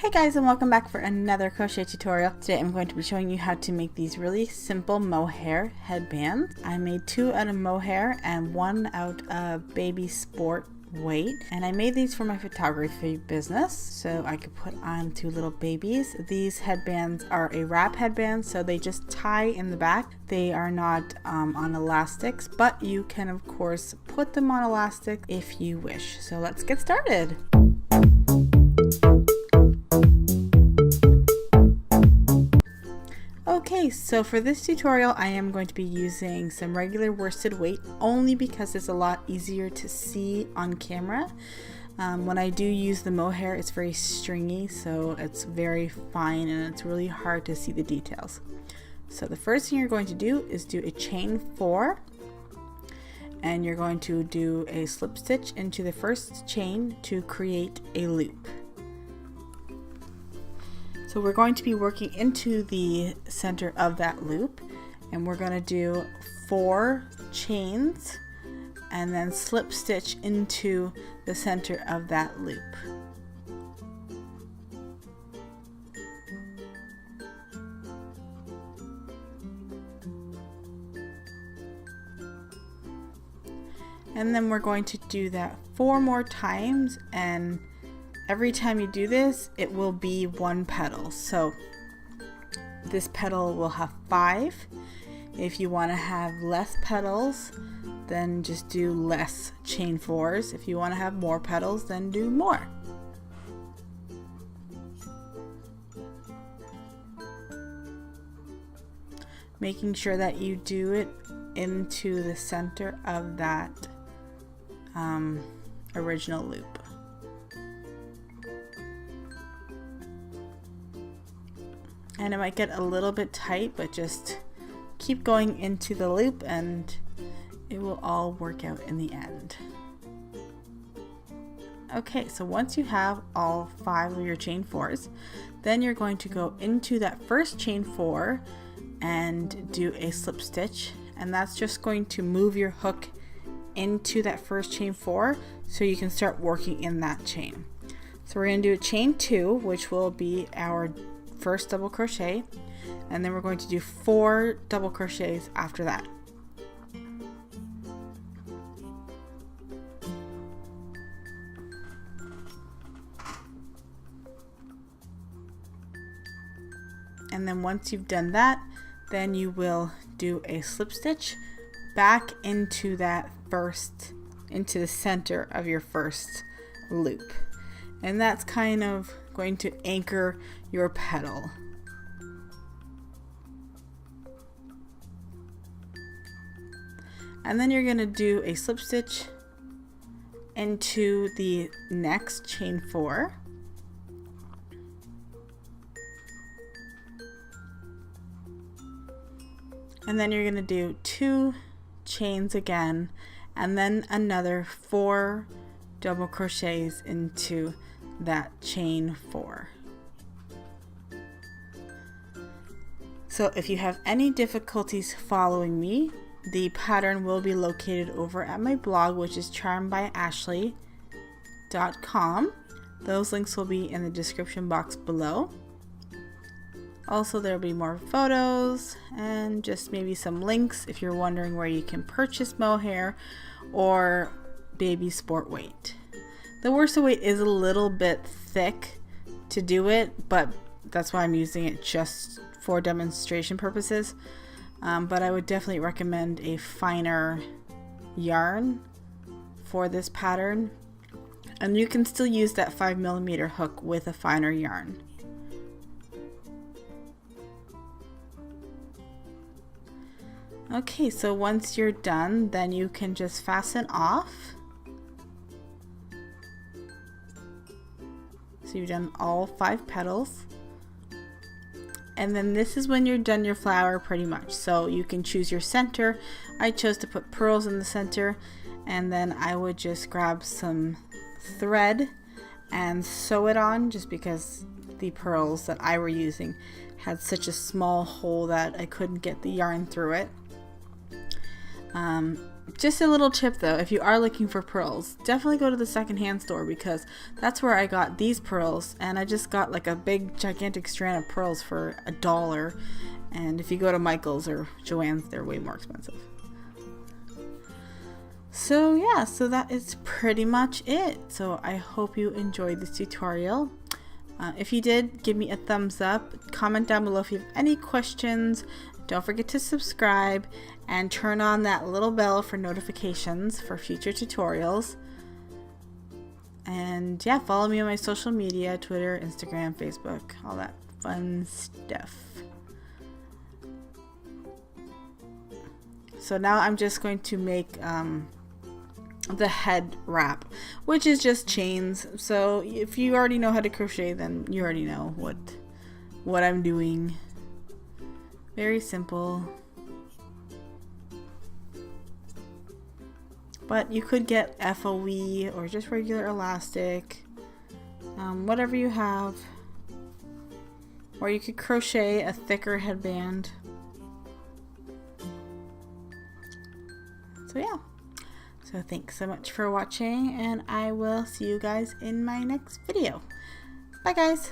Hey guys, and welcome back for another crochet tutorial. Today I'm going to be showing you how to make these really simple mohair headbands. I made two out of mohair and one out of baby sport weight, and I made these for my photography business so I could put on two little babies. These headbands are a wrap headband, so they just tie in the back. They are not on elastics, but you can of course put them on elastic if you wish. So let's get started. Okay, so for this tutorial I am going to be using some regular worsted weight only because it's a lot easier to see on camera. When I do use the mohair, it's very stringy, so it's very fine and it's really hard to see the details. So the first thing you're going to do is do a chain 4, and you're going to do a slip stitch into the first chain to create a loop. So we're going to be working into the center of that loop, and we're going to do 4 chains and then slip stitch into the center of that loop. And then we're going to do that 4 more times, and every time you do this, it will be 1 petal. So this petal will have 5. If you want to have less petals, then just do less chain 4s. If you want to have more petals, then do more. Making sure that you do it into the center of that original loop. And it might get a little bit tight, but just keep going into the loop and it will all work out in the end. Okay, so once you have all 5 of your chain 4s, then you're going to go into that first chain 4 and do a slip stitch, and that's just going to move your hook into that first chain 4 so you can start working in that chain. So we're going to do a chain 2, which will be our first double crochet, and then we're going to do 4 double crochets after that. And then once you've done that, then you will do a slip stitch back into into the center of your first loop, and that's kind of going to anchor your petal. And then you're going to do a slip stitch into the next chain 4, and then you're going to do 2 chains again, and then another 4 double crochets into that chain 4. So if you have any difficulties following me, the pattern will be located over at my blog, which is charmedbyashley.com. Those links will be in the description box below. Also, there will be more photos and just maybe some links if you're wondering where you can purchase mohair or baby sport weight. The worsted weight is a little bit thick to do it, but that's why I'm using it just for demonstration purposes. But I would definitely recommend a finer yarn for this pattern, and you can still use that 5mm hook with a finer yarn. Okay, so once you're done, then you can just fasten off. So you've done all 5 petals, and then this is when you're done your flower pretty much. So you can choose your center. I chose to put pearls in the center, and then I would just grab some thread and sew it on, just because the pearls that I were using had such a small hole that I couldn't get the yarn through it. Just a little tip though, if you are looking for pearls, definitely go to the secondhand store, because that's where I got these pearls, and I just got like a big gigantic strand of pearls for $1. And if you go to Michael's or Joann's, they're way more expensive. So yeah, so that is pretty much it. So I hope you enjoyed this tutorial. If you did, give me a thumbs up. Comment down below if you have any questions. Don't forget to subscribe and turn on that little bell for notifications for future tutorials. And yeah, follow me on my social media, Twitter, Instagram, Facebook, all that fun stuff. So now I'm just going to make the head wrap, which is just chains. So if you already know how to crochet, then you already know what I'm doing. Very simple. But you could get FOE or just regular elastic, whatever you have. Or you could crochet a thicker headband. So yeah. So thanks so much for watching, and I will see you guys in my next video. Bye guys!